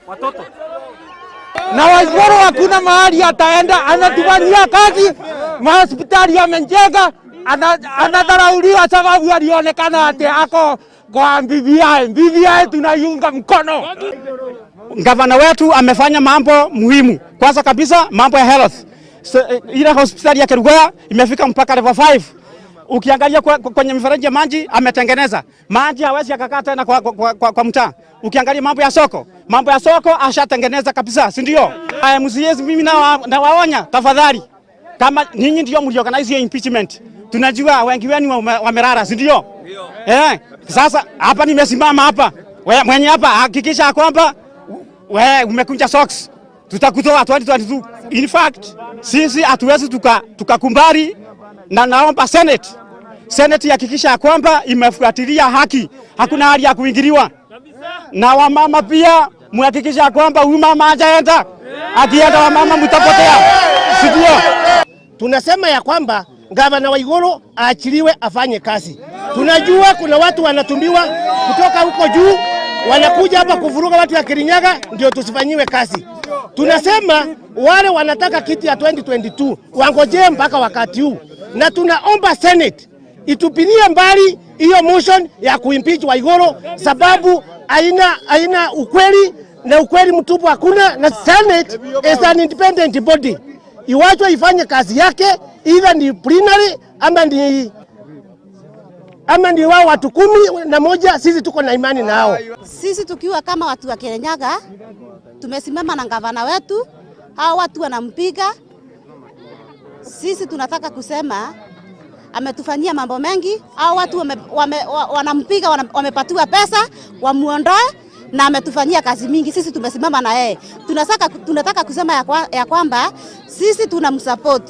watoto. Na Waiguru hakuna mahali ataenda, anatufanyia kazi, mahospitali yamenjenga, anadharauliwa sababu alionekana ati ako kwa BBI tunaiunga mkono. Gavana wetu amefanya mambo muhimu. Kwanza kabisa mambo ya health. Ile hospitali ya Kirinyaga imefika mpaka level 5. Ukiangalia kwenye mifereji ya maji ametengeneza. Maji hawezi yakakaa tena kwa mtaa. Ukiangalia mambo ya soko ashatengeneza kabisa, si ndio? MCAs mimi na waonya tafadhali. Kama nyinyi ndio mliorganize impeachment. Tunajua wengi wenu wamerara, si ndio? Sasa hapa nimesimama hapa. Wewe mwenye hapa hakikisha kwamba wewe umekunja socks. Tutakutoa 2022. In fact, sisi hatuwezi tukakumbali na naomba Senate hakikisha kwamba imefuatilia haki. Hakuna hali ya kuingiliwa. Na wamama pia muhakikisha kwamba huyu mama hajaenda. Akienda wamama mtapotea. Si ndio? Tunasema ya kwamba Gavana Waiguru aachiliwe afanye kazi. Tunajua kuna watu wanatumbiwa kutoka huko juu, wanakuja hapa kuvuruga watu ya Kirinyaga ndio tusifanyiwe kazi. Tunasema wale wanataka kiti ya 2022 wangojee mpaka wakati huu. Na tunaomba Senate itupilie mbali hiyo motion ya kuimpeach Waiguru sababu haina ukweli na ukweli mtupu hakuna, na Senate is an independent body. Iwachwe ifanye kazi yake, either ni plenary ama ni wao watu 11, sisi tuko na imani nao. Sisi tukiwa kama watu wa Kirinyaga tumesimama na gavana wetu, hao watu wanampiga. Sisi tunataka kusema ametufanyia mambo mengi, hao watu wanampiga, wamepatiwa pesa wamuondoe, na ametufanyia kazi mingi. Sisi tumesimama na yeye. Tunataka kusema ya kwamba sisi tunamsupport.